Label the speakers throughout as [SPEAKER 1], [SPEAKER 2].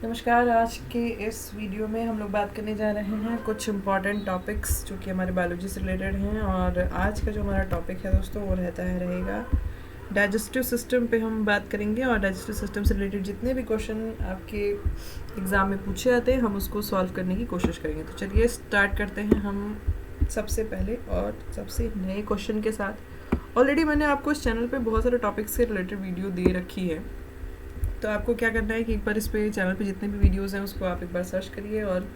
[SPEAKER 1] नमस्कार। आज के इस वीडियो में हम लोग बात करने जा रहे हैं कुछ इम्पॉर्टेंट टॉपिक्स जो कि हमारे बायोलॉजी से रिलेटेड हैं। और आज का जो हमारा टॉपिक है दोस्तों वो रहेगा डाइजेस्टिव सिस्टम पे हम बात करेंगे। और डाइजेस्टिव सिस्टम से रिलेटेड जितने भी क्वेश्चन आपके एग्ज़ाम में पूछे जाते हैं हम उसको सॉल्व करने की कोशिश करेंगे। तो चलिए स्टार्ट करते हैं हम सबसे पहले और सबसे नए क्वेश्चन के साथ। ऑलरेडी मैंने आपको इस चैनल पे बहुत सारे टॉपिक्स से रिलेटेड वीडियो दे रखी है, तो आपको क्या करना है कि एक बार इस पे चैनल पे जितने भी वीडियोस हैं उसको आप एक बार सर्च करिए और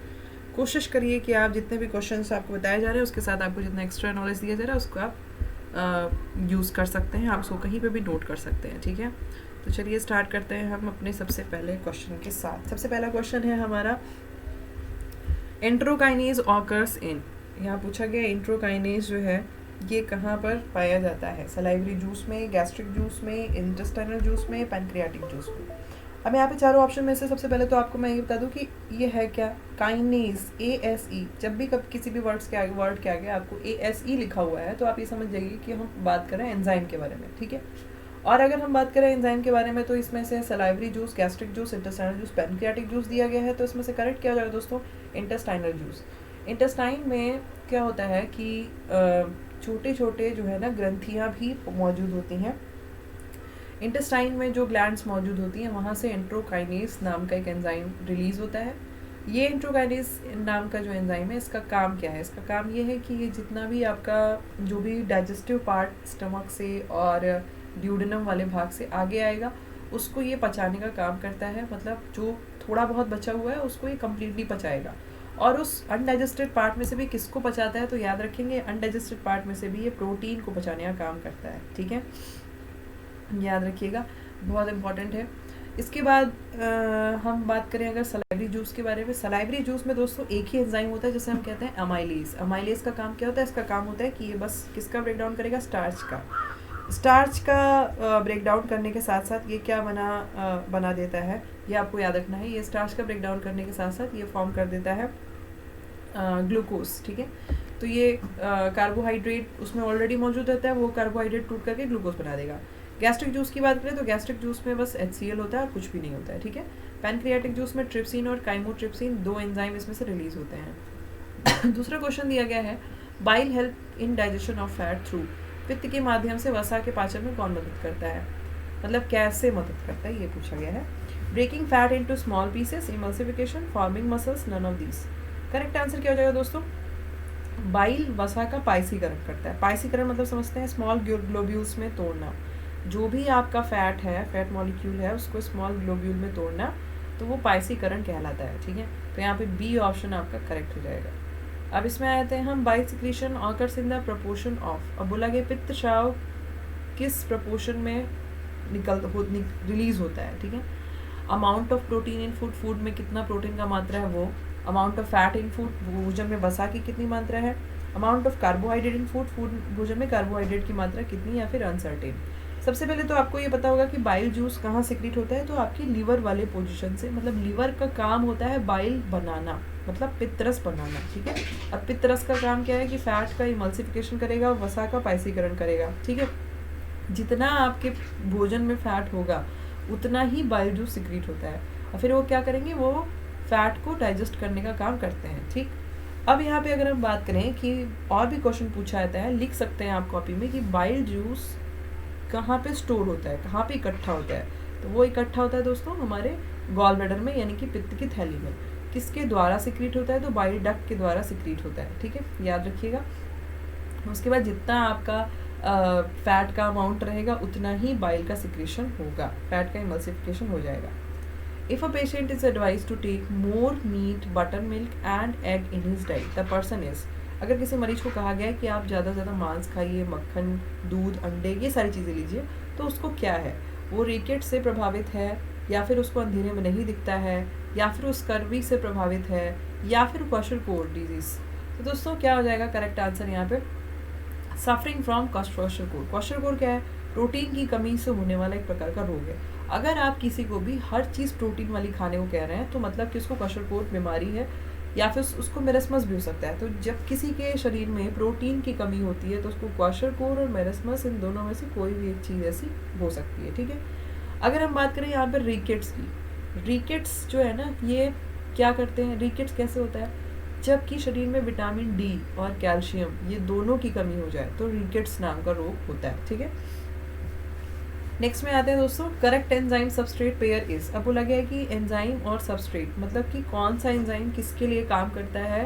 [SPEAKER 1] कोशिश करिए कि आप जितने भी क्वेश्चंस आपको बताए जा रहे हैं उसके साथ आपको जितना एक्स्ट्रा नॉलेज दिया जा रहा है उसको आप यूज़ कर सकते हैं, आप उसको कहीं पे भी नोट कर सकते हैं। ठीक है, तो चलिए स्टार्ट करते हैं हम अपने सबसे पहले क्वेश्चन के साथ। सबसे पहला क्वेश्चन है हमारा, एंट्रोकाइनेज ऑकर्स इन। यहाँ पूछा गया एंट्रोकाइनेज जो है ये कहाँ पर पाया जाता है? सलाइवरी जूस में, गैस्ट्रिक जूस में, इंटेस्टाइनल जूस में, पैनक्रियाटिक जूस में। अब यहाँ पे चारों ऑप्शन में से सबसे पहले तो आपको मैं ये बता दूँ कि ये है क्या, काइनेज, ASE। जब भी कब किसी भी वर्ड के आगे आपको ASE लिखा हुआ है तो आप ये समझ जाइए कि हम बात कर रहे हैं एंजाइम के बारे में। ठीक है, और अगर हम बात करें एंजाइम के बारे में तो इसमें से salivary juice, gastric juice, intestinal juice, pancreatic juice दिया गया है। तो इसमें से करेक्ट क्या हो जाएगा दोस्तों? Intestinal juice. इंटेस्टाइन में क्या होता है कि छोटे छोटे जो है ना ग्रंथियाँ भी मौजूद होती हैं। इंटेस्टाइन में जो ग्लैंड्स मौजूद होती हैं वहाँ से एंट्रोकाइनेज नाम का एक एंजाइम रिलीज होता है। ये एंट्रोकाइनेज नाम का जो एंजाइम है इसका काम क्या है? इसका काम ये है कि ये जितना भी आपका जो भी डाइजेस्टिव पार्ट स्टमक से और ड्यूडेनम वाले भाग से आगे आएगा उसको ये पचाने का काम करता है। मतलब जो थोड़ा बहुत बचा हुआ है उसको ये कम्प्लीटली पचाएगा। और उस अनडाइजेस्टेड पार्ट में से भी किसको पचाता है? तो याद रखेंगे अनडाइजेस्टेड पार्ट में से भी ये प्रोटीन को पचाने का काम करता है। ठीक है, याद रखिएगा, बहुत इंपॉर्टेंट है। इसके बाद हम बात करें अगर सलाइवरी जूस के बारे में। सलाइवरी जूस में दोस्तों एक ही एंजाइम होता है जिसे हम कहते हैं अमाइलेज। अमाइलेज का काम क्या होता है? इसका काम होता है कि ये बस किसका ब्रेक डाउन करेगा? स्टार्च का ब्रेक डाउन करने के साथ साथ ये क्या बना देता है, ये आपको याद रखना है। ये स्टार्च का ब्रेक डाउन करने के साथ साथ ये फॉर्म कर देता है ग्लूकोज। ठीक है, तो ये कार्बोहाइड्रेट उसमें ऑलरेडी मौजूद रहता है, वो कार्बोहाइड्रेट टूट करके ग्लूकोज बना देगा। गैस्ट्रिक जूस की बात करें तो गैस्ट्रिक जूस में बस HCl होता है और कुछ भी नहीं होता है। ठीक है, पैनक्रियाटिक जूस में ट्रिप्सिन और काइमोट्रिप्सिन दो एंजाइम इसमें से रिलीज होते हैं। दूसरा क्वेश्चन दिया गया है, bile help in digestion of fat through. पित्त के माध्यम से वसा के पाचन में कौन मदद करता है? मतलब कैसे मदद करता है ये पूछा गया है। Breaking fat into small pieces, emulsification, forming muscles, none of these. Correct answer क्या हो जाएगा दोस्तों? बाइल वसा का पाइसीकरण करता है। पाइसीकरण मतलब समझते हैं स्मॉल ग्लोब्यूल्स में तोड़ना। जो भी आपका फैट है, फैट मॉलिक्यूल है, उसको स्मॉल ग्लोब्यूल में तोड़ना, तो वो पाइसीकरण कहलाता है। ठीक है, तो यहाँ पे B ऑप्शन आपका करेक्ट हो जाएगा। अब इसमें आते हैं हम, bile secretion occurs in the proportion of. अब बोला गया पित्त स्राव किस प्रपोर्शन में रिलीज होता है? ठीक है, amount of protein in food, food में कितना प्रोटीन का मात्रा है वो। Amount of fat in food, भोजन में वसा की कितनी मात्रा है। Amount of carbohydrate in food, भोजन में कार्बोहाइड्रेट की मात्रा कितनी, या फिर अनसर्टेन। सबसे पहले तो आपको ये पता होगा कि बाइल जूस कहाँ सिक्रीट होता है? तो आपकी लीवर वाले पोजीशन से। मतलब लीवर का काम होता है बाइल बनाना, मतलब पित्तरस बनाना। ठीक है, अब पित्तरस का काम क्या है कि फैट का इमल्सिफिकेशन करेगा और वसा का पाइसीकरण करेगा। ठीक है, जितना आपके भोजन में फैट होगा उतना ही बाइल जूस सिक्रीट होता है और फिर वो क्या करेंगे, वो फैट को डाइजेस्ट करने का काम करते हैं। ठीक, अब यहाँ पे अगर हम बात करें कि और भी क्वेश्चन पूछा जाता है, लिख सकते हैं आप कॉपी में कि बाइल जूस कहाँ पे स्टोर होता है, कहाँ पे इकट्ठा होता है? तो वो इकट्ठा होता है दोस्तों हमारे गॉल ब्लैडर में, यानी कि पित्त की थैली में। किसके द्वारा सिक्रीट होता है? तो बाइल डक्ट के द्वारा सिक्रीट होता है। ठीक है, याद रखिएगा। उसके बाद जितना आपका फैट का अमाउंट रहेगा उतना ही बाइल का सिक्रेशन होगा, फैट का इमल्सिफिकेशन हो जाएगा। If a patient is advise to take more meat, butter milk and egg in his diet, the person is. अगर किसी मरीज को कहा गया है कि आप ज़्यादा से ज़्यादा मांस खाइए, मक्खन, दूध, अंडे, ये सारी चीज़ें लीजिए, तो उसको क्या है? वो रिकेट से प्रभावित है, या फिर उसको अंधेरे में नहीं दिखता है, या फिर उस स्कर्वी से प्रभावित है, या फिर क्वाशरकोर डिजीज। तो दोस्तों क्या हो जाएगा करेक्ट आंसर यहाँ पे? Suffering from क्वाशरकोर। क्वाशरकोर क्या है? प्रोटीन की कमी से होने वाला एक प्रकार का रोग है। अगर आप किसी को भी हर चीज़ प्रोटीन वाली खाने को कह रहे हैं तो मतलब कि उसको क्वाशरकोर बीमारी है, या फिर उसको मेरेस्मस भी हो सकता है। तो जब किसी के शरीर में प्रोटीन की कमी होती है तो उसको क्वाशरकोर और मेरेस्मस, इन दोनों में से कोई भी एक चीज़ ऐसी हो सकती है। ठीक है, अगर हम बात करें यहाँ पर रिकेट्स की, रिकेट्स जो है ना, ये क्या करते हैं, रिकेट्स कैसे होता है, जबकि शरीर में विटामिन डी और कैल्शियम ये दोनों की कमी हो जाए तो रिकेट्स नाम का रोग होता है, ठीक है। नेक्स्ट में आते हैं दोस्तों, correct enzyme substrate pair is. अब बोला गया है कि एंजाइम और सबस्ट्रेट मतलब कि कौन सा एंजाइम किसके लिए काम करता है,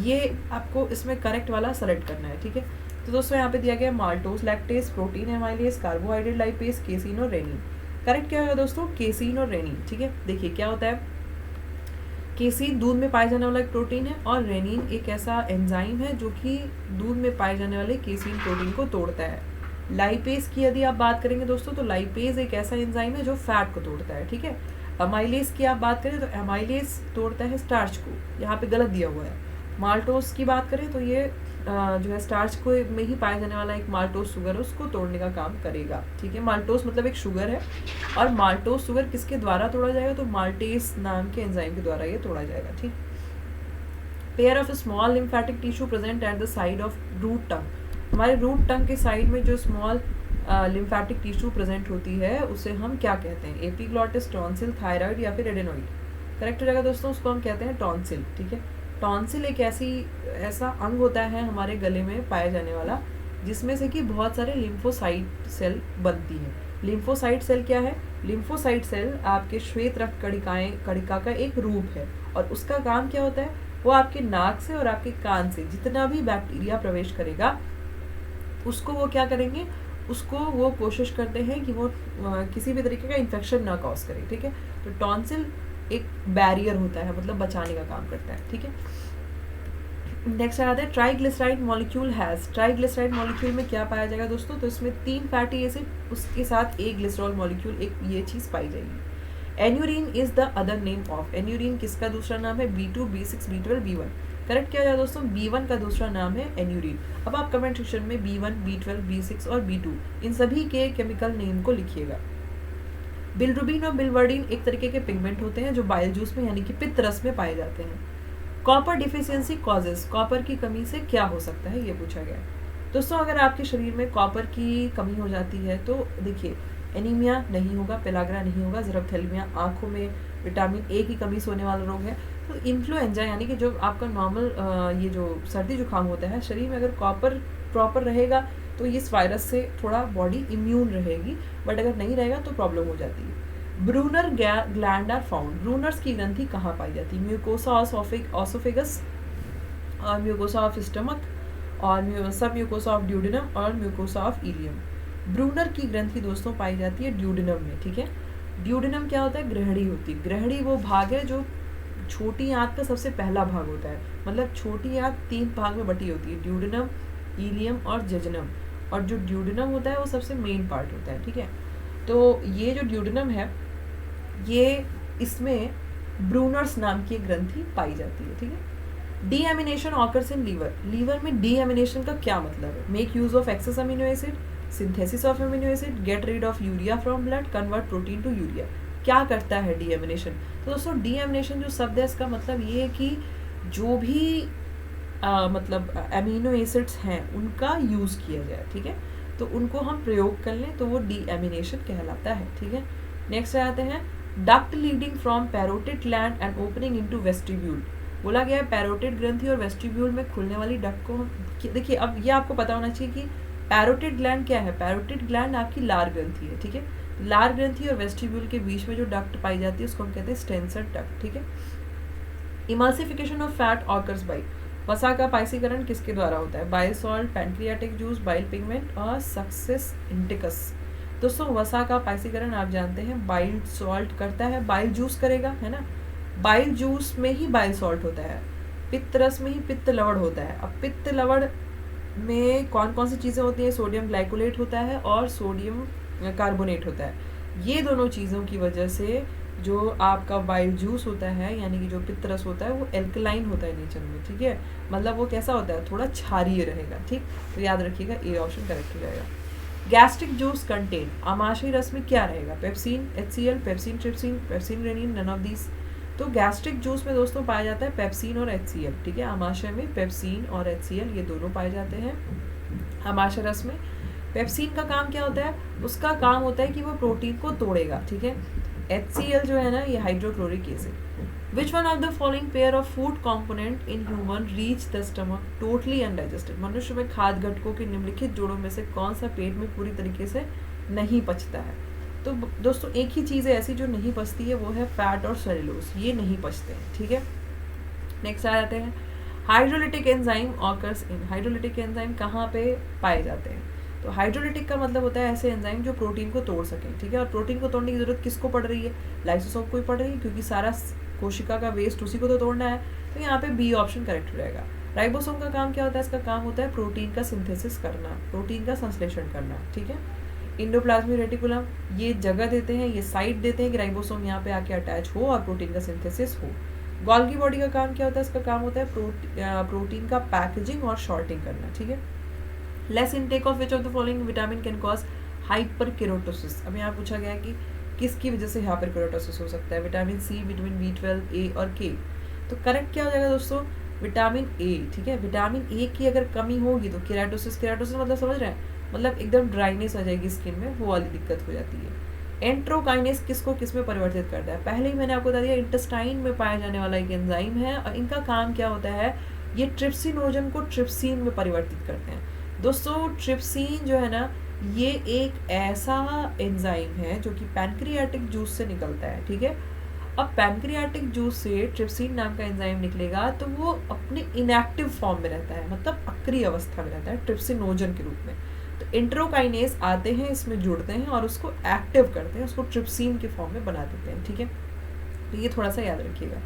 [SPEAKER 1] ये आपको इसमें करेक्ट वाला सेलेक्ट करना है, ठीक है। तो दोस्तों यहाँ पे दिया गया maltose lactase, protein amylase, carbohydrate lipase, casein और रेनिन। करेक्ट क्या होगा दोस्तों, केसीन और रेनिन, ठीक है। देखिए क्या होता है, केसीन दूध में पाए जाने वाला एक प्रोटीन है और रेनिन एक ऐसा एंजाइम है जो कि दूध में पाए जाने वाले केसीन प्रोटीन को तोड़ता है। लाइपेज की यदि आप बात करेंगे दोस्तों, तो लाइपेज एक ऐसा एंजाइम है जो फैट को तोड़ता है, ठीक है। अमाइलेज की आप बात करें तो अमाइलेज तोड़ता है स्टार्च को, यहाँ पे गलत दिया हुआ है। माल्टोज की बात करें तो ये जो है स्टार्च को में ही पाया जाने वाला एक माल्टोज शुगर है, उसको तोड़ने का काम करेगा, ठीक है। माल्टोज मतलब एक शुगर है और माल्टोज शुगर किसके द्वारा तोड़ा जाएगा, तो माल्टेज नाम के एंजाइम के द्वारा ये तोड़ा जाएगा, ठीक। Pair of small lymphatic tissue present at the side of root tongue. हमारे रूट टंग के साइड में जो स्मॉल लिम्फेटिक टिश्यू प्रेजेंट होती है उसे हम क्या कहते हैं, एपिग्लॉटिस, टॉन्सिल, थायराइड या फिर एडेनोइड। करेक्ट हो जाएगा दोस्तों, उसको हम कहते हैं टॉन्सिल, ठीक है। टॉन्सिल एक ऐसा अंग होता है हमारे गले में पाया जाने वाला जिसमें से कि बहुत सारे लिम्फोसाइट सेल बनती हैं। लिम्फोसाइट सेल क्या है, लिम्फोसाइट सेल आपके श्वेत रक्त कणिका का एक रूप है और उसका काम क्या होता है, वो आपके नाक से और आपके कान से जितना भी बैक्टीरिया प्रवेश करेगा उसको वो क्या करेंगे, उसको वो कोशिश करते हैं कि वो किसी भी तरीके का इन्फेक्शन ना कॉज करे, ठीक है। तो टॉन्सिल एक बैरियर होता है, मतलब बचाने का काम करता है, ठीक है। नेक्स्ट आता है triglyceride molecule has. Triglyceride molecule में क्या पाया जाएगा दोस्तों, तो इसमें 3 फैटी एसिड उसके साथ एक ग्लिसरॉल मॉलिक्यूल, एक ये चीज पाई जाएगी। Aneurin is the other name of. Aneurin किसका दूसरा नाम है, B2, B6, B12, B1। Correct क्या है दोस्तों, B1 का दूसरा नाम है एन्यूरिन। अब आप कमेंट सेक्शन में B1, B12, B6 और B2 इन सभी के केमिकल नेम को लिखिएगा। बिलरुबिन और बिलवर्डिन एक तरीके के पिगमेंट होते हैं जो बाइल जूस में यानी कि पित्त रस में पाए जाते हैं। कॉपर डिफिशियंसी कॉजेस, कॉपर की कमी से क्या हो सकता है, ये पूछा गया है। दोस्तों अगर आपके शरीर में कॉपर की कमी हो जाती है तो देखिए एनीमिया नहीं होगा, पेलाग्रा नहीं होगा, ज़ेरोथैलेमिया, आंखों में विटामिन ए की कमी से होने वाला रोग है। तो इन्फ्लुएंजा यानी कि जो आपका नॉर्मल ये जो सर्दी जुकाम होता है, शरीर में अगर कॉपर प्रॉपर रहेगा तो इस वायरस से थोड़ा बॉडी इम्यून रहेगी, बट अगर नहीं रहेगा तो प्रॉब्लम हो जाती है। Brunner gland are found. Brunner's की ग्रंथि कहाँ पाई जाती है, म्यूकोसा ऑसोफेगस और म्यूकोसा ऑफ स्टमक और सब म्यूकोसा ऑफ ड्यूडेनम और म्यूकोसा ऑफ इलियम। ब्रूनर की ग्रंथि दोस्तों पाई जाती है ड्यूडेनम में, ठीक है। ड्यूडेनम क्या होता है, ग्रहणी होती है। ग्रहणी वो भाग है जो छोटी आंत का सबसे पहला भाग होता है, मतलब छोटी आंत 3 भाग में बटी होती है, ड्यूडेनम, इलियम और जेजनम। और जो ड्यूडेनम होता है वो सबसे मेन पार्ट होता है, ठीक है। तो ये जो ड्यूडेनम है ये इसमें ब्रूनर्स नाम की ग्रंथि पाई जाती है, ठीक है। Deamination occurs in liver. Liver में डीएमिनेशन का क्या मतलब है, make use of excess amino acid, synthesis of amino acid, get rid of urea from blood, convert protein to urea. क्या करता है डीएमिनेशन, तो दोस्तों डीएमिनेशन जो शब्द है इसका मतलब ये है कि जो भी मतलब अमीनो एसिड्स हैं उनका यूज़ किया जाए, ठीक है। तो उनको हम प्रयोग कर लें तो वो डीएमिनेशन कहलाता है, ठीक है। नेक्स्ट आते हैं duct leading from parotid gland and opening into vestibule. बोला गया है पैरोटिड ग्रंथि और वेस्टिब्यूल में खुलने वाली डक्ट को देखिए, अब ये आपको पता होना चाहिए कि पैरोटिड ग्लैंड क्या है। पैरोटिड ग्लैंड आपकी लार ग्रंथि है, ठीक है। लार ग्रंथि और वेस्टिब्यूल के बीच में जो डक्ट पाई जाती है उसको हम कहते हैं स्टेंसर डक्ट, ठीक है। Emulsification of fat occurs by. वसा का पाइसीकरण किसके द्वारा होता है, bile salt, pancreatic juice, bile pigment और सक्सेस इंटिकस। दोस्तों वसा का पाइसीकरण आप जानते हैं बाइल सॉल्ट करता है, बाइल जूस करेगा, है ना। बाइल जूस में ही बाइल सॉल्ट होता है, पित्त रस में ही पित्त लवण होता है। अब पित्त लवण में कौन कौन सी चीज़ें होती हैं, सोडियम ग्लाइकोलेट होता है और सोडियम कार्बोनेट होता है। ये दोनों चीज़ों की वजह से जो आपका बाइल जूस होता है यानी कि जो पित्त रस होता है वो एल्कलाइन होता है नेचर में, ठीक है। मतलब वो कैसा होता है, थोड़ा क्षारीय रहेगा, ठीक। तो याद रखिएगा ए ऑप्शन करेक्ट हो जाएगा। गैस्ट्रिक जूस कंटेन, आमाशय रस में क्या रहेगा, pepsin, HCl, pepsin trypsin, pepsin rennin, none of these. तो गैस्ट्रिक जूस में दोस्तों पाया जाता है पेप्सिन और HCl, ठीक है। आमाशय में पेप्सिन और HCl ये दोनों पाए जाते हैं। आमाशय रस में पेप्सिन का काम क्या होता है, उसका काम होता है कि वो प्रोटीन को तोड़ेगा, ठीक है। HCl जो है ना ये hydrochloric acid. Which one of the following pair of food component in human reach the stomach totally undigested. मनुष्य में खाद्य घटकों के निम्नलिखित जोड़ों में से कौन सा पेट में पूरी तरीके से नहीं पचता है। तो दोस्तों एक ही चीज़ है ऐसी जो नहीं पचती है, वो है फैट और सेलुलोज, ये नहीं पचते हैं, ठीक है। नेक्स्ट आ जाते हैं hydrolytic enzyme occurs in. Hydrolytic enzyme कहाँ पे पाए जाते हैं? तो हाइड्रोलिटिक का मतलब होता है ऐसे एंजाइम जो प्रोटीन को तोड़ सकें, ठीक है। और प्रोटीन को तोड़ने की जरूरत किसको पड़ रही है? लाइसोसोम को ही पड़ रही है, क्योंकि सारा कोशिका का वेस्ट उसी को तो तोड़ना है। तो यहाँ पे बी ऑप्शन करेक्ट रहेगा। राइबोसोम का काम क्या होता है? इसका काम होता है प्रोटीन का सिंथेसिस करना, प्रोटीन का संश्लेषण करना, ठीक है। इंडोप्लाज्मिक रेटिकुलम ये जगह देते हैं, ये साइट देते हैं कि राइबोसोम यहाँ पे आके अटैच हो और प्रोटीन का सिंथेसिस हो। गोल्गी बॉडी का काम क्या होता है? इसका काम होता है प्रोटीन का पैकेजिंग और शॉर्टिंग करना, ठीक है। Less intake of which of the following vitamin can cause hyperkeratosis. अब यहाँ पूछा गया कि किसकी वजह से हाइपरकेरोटोसिस हो सकता है? विटामिन सी, विटामिन B12, ए और के। तो करेक्ट क्या हो जाएगा दोस्तों? विटामिन ए, ठीक है। विटामिन ए की अगर कमी होगी तो केराटोसिस, केराटोसिस मतलब समझ रहे हैं, मतलब एकदम ड्राइनेस आ जाएगी स्किन में, वो वाली दिक्कत हो जाती है। एंट्रोकाइनेस किसको किस में परिवर्तित करता है? पहले ही मैंने आपको बता दिया, इंटेस्टाइन में पाया जाने वाला एक एंजाइम है और इनका काम क्या होता है? ये ट्रिप्सिनोजन को ट्रिप्सिन में परिवर्तित करते हैं। दोस्तों ट्रिप्सिन जो है ना, ये एक ऐसा एंजाइम है जो कि पैनक्रियाटिक जूस से निकलता है, ठीक है। अब पैनक्रियाटिक जूस से ट्रिप्सिन नाम का एंजाइम निकलेगा तो वो अपने इनएक्टिव फॉर्म में रहता है, मतलब अक्रिय अवस्था में रहता है, ट्रिप्सिनोजन के रूप में। तो इंट्रोकाइनेस आते हैं, इसमें जुड़ते हैं और उसको एक्टिव करते हैं, उसको ट्रिप्सिन के फॉर्म में बना देते हैं, ठीक है। तो ये थोड़ा सा याद रखिएगा।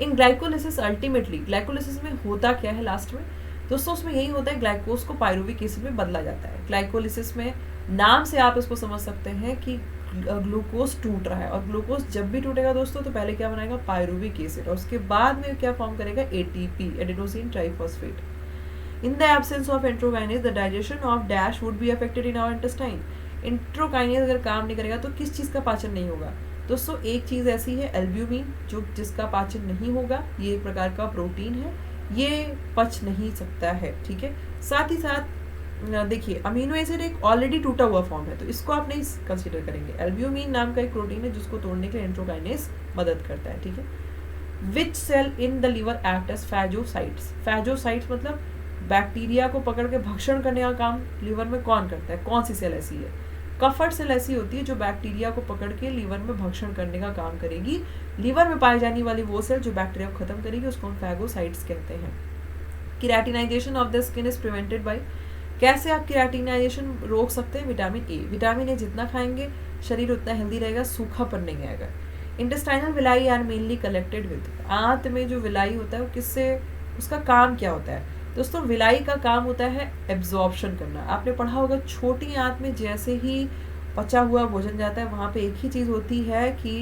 [SPEAKER 1] इन ग्लाइकोलिसिस अल्टीमेटली, ग्लाइकोलिसिस में होता क्या है लास्ट में? दोस्तों उसमें यही होता है, ग्लाइकोज को पायरुविक एसिड में बदला जाता है। ग्लाइकोलिसिस में नाम से आप इसको समझ सकते हैं कि ग्लूकोज टूट रहा है, और ग्लूकोज जब भी टूटेगा दोस्तों तो पहले क्या बनाएगा? पायरुविक एसिड, और उसके बाद में क्या फॉर्म करेगा? ATP, adenosine triphosphate. In the absence of enterokinase, the digestion of dash would be affected in our intestine. इंट्रोकाइनेज अगर काम नहीं करेगा तो किस चीज़ का पाचन नहीं होगा? दोस्तों एक चीज़ ऐसी है एल्ब्यूमिन, जो जिसका पाचन नहीं होगा, ये एक प्रकार का प्रोटीन है, ये पच नहीं सकता है, ठीक है। साथ ही साथ देखिए अमीनो एसिड एक ऑलरेडी टूटा हुआ फॉर्म है, तो इसको आप नहीं कंसीडर करेंगे। एल्ब्यूमिन नाम का एक प्रोटीन है जिसको तोड़ने के लिए इंट्रोकाइनेज मदद करता है, ठीक है। Which cell in the liver act as phagocytes? Phagocytes मतलब बैक्टीरिया को पकड़ के भक्षण करने का काम लिवर में कौन करता है? कौन सी सेल ऐसी है? कफर सेल ऐसी होती है जो बैक्टीरिया को पकड़ के लिवर में भक्षण करने का काम करेगी। लिवर में पाई जाने वाली वो सेल जो बैक्टीरिया को खत्म करेगी उसको हम फैगोसाइट्स कहते हैं। Keratinisation of the skin is prevented by. कैसे आप केराटिनाइजेशन रोक सकते हैं? Vitamin A. विटामिन ए जितना खाएंगे शरीर उतना हेल्दी रहेगा, सूखापन नहीं आएगा। Intestinal villi are mainly collected with. आंत में जो विलाई होता है वो किससे, उसका काम क्या होता है? दोस्तों विलाई का काम होता है एब्जॉर्प्शन करना। आपने पढ़ा होगा छोटी आंत में जैसे ही पचा हुआ भोजन जाता है वहाँ पे एक ही चीज़ होती है कि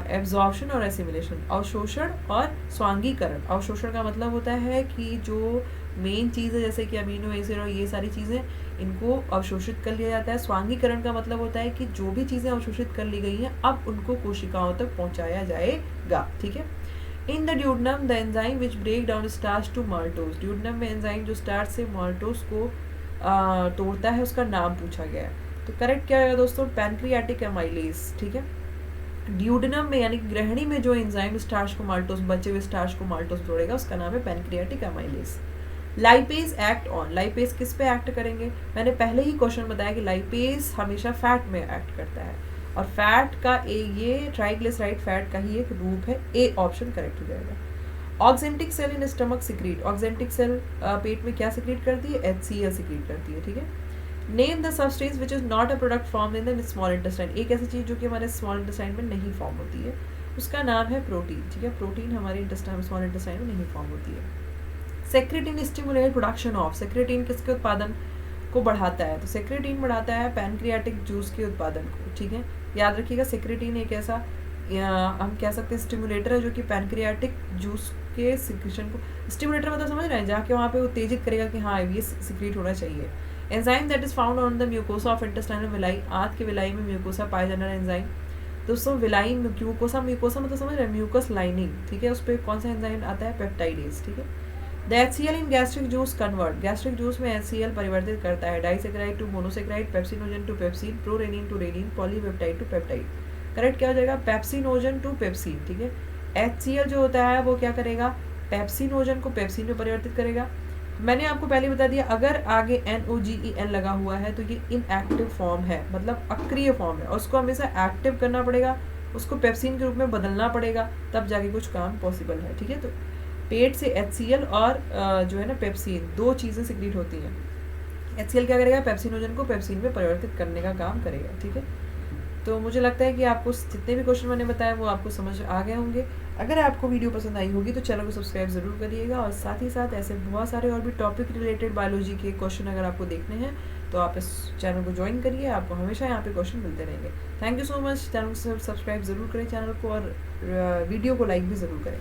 [SPEAKER 1] एब्जॉर्प्शन और एसिमिलेशन, अवशोषण और स्वांगीकरण। अवशोषण का मतलब होता है कि जो मेन चीज़ है जैसे कि अमीनो एसिड और ये सारी चीज़ें, इनको अवशोषित कर लिया जाता है। स्वांगीकरण का मतलब होता है कि जो भी चीज़ें अवशोषित कर ली गई हैं अब उनको कोशिकाओं तक पहुँचाया जाएगा, ठीक है। In the duodenum the enzyme which break down starch to maltose. Duodenum में एंजाइम जो स्टार्च से माल्टोज को तोड़ता है उसका नाम पूछा गया है। तो करेक्ट क्या होगा दोस्तों? पैनक्रियाटिक एमाइलेज, ठीक है। ड्यूडनम में यानी ग्रहणी में जो एंजाइम स्टार्च को माल्टोज, बचे हुए स्टार्च को माल्टोज तोड़ेगा उसका नाम है pancreatic amylase. Lipase act on. Lipase किस पे एक्ट करेंगे? मैंने पहले ही क्वेश्चन बताया कि लाइपेज हमेशा फैट में एक्ट करता है, और फैट का ये ट्राइग्लिसराइड फैट का ही एक रूप है। ए ऑप्शन करेक्ट हो जाएगा। Oxyntic cell in stomach secrete. Oxyntic cell पेट में क्या सिक्रीट करती है? HCl सिक्रीट करती है, ठीक है। Name the substance which is not a product form in the small intestine. एक ऐसी चीज जो कि हमारे स्मॉल इंटेस्टाइन में नहीं फॉर्म होती है, उसका नाम है प्रोटीन, ठीक है। प्रोटीन हमारे इंटेस्टाइन स्मॉल इंटेस्टाइन में नहीं फॉर्म होती है। Secretin stimulate production of. Secretin किसके उत्पादन को बढ़ाता है? तो सेक्रेटिन बढ़ाता है पैनक्रियाटिक जूस के उत्पादन को, ठीक है। याद रखिएगा सेक्रेटिन एक ऐसा हम कह सकते हैं स्टिमुलेटर है जो कि पैनक्रियाटिक जूस के सिक्रीशन को, स्टिमुलेटर मतलब समझ रहे हैं, जाके वहाँ पे उत्तेजित करेगा कि हाँ ये सिक्रीट होना चाहिए। Enzyme that is found on the mucosa of intestinal villi. आंत के विलाई में म्यूकोसा पाया जाने वाला एंजाइम। दोस्तों विलाई म्यूकोसा, म्यूकोसा मतलब समझ रहे हैं म्यूकस लाइनिंग, ठीक है। उस पर कौन सा एंजाइम आता है? पेप्टाइडेज, ठीक है। The HCl in gastric juice convert. Gastric juice में HCl परिवर्तित करता है disaccharide to monosaccharide, pepsinogen to pepsin, prorennin to rennin, polypeptide to peptide. Correct क्या हो जाएगा, पेप्सिनोजन टू पेप्सिन, ठीक है। HCl जो होता है वो क्या करेगा, पेप्सिनोजन को पेप्सिन में परिवर्तित करेगा। मैंने आपको पहले बता दिया अगर आगे NOGEN लगा हुआ है तो ये इनएक्टिव फॉर्म है, मतलब अक्रिय फॉर्म है, और उसको हमेशा एक्टिव करना पड़ेगा, उसको पेप्सिन के रूप में बदलना पड़ेगा, तब जाके कुछ काम पॉसिबल है, ठीक है। तो पेट से HCl और जो है ना पेप्सिन, दो चीज़ें सिक्रीट होती हैं। HCl क्या करेगा, पेप्सिनोजन को पेप्सिन में परिवर्तित करने का काम करेगा, ठीक है। तो मुझे लगता है कि आपको जितने भी क्वेश्चन मैंने बताया वो आपको समझ आ गए होंगे। अगर आपको वीडियो पसंद आई होगी तो चैनल को सब्सक्राइब ज़रूर करिएगा, और साथ ही साथ ऐसे बहुत सारे और भी टॉपिक रिलेटेड बायोलॉजी के क्वेश्चन अगर आपको देखने हैं तो आप इस चैनल को ज्वाइन करिए, आपको हमेशा यहाँ पे क्वेश्चन मिलते रहेंगे। Thank you so much. Channel को सब्सक्राइब ज़रूर करें चैनल को, और वीडियो को लाइक भी ज़रूर करें।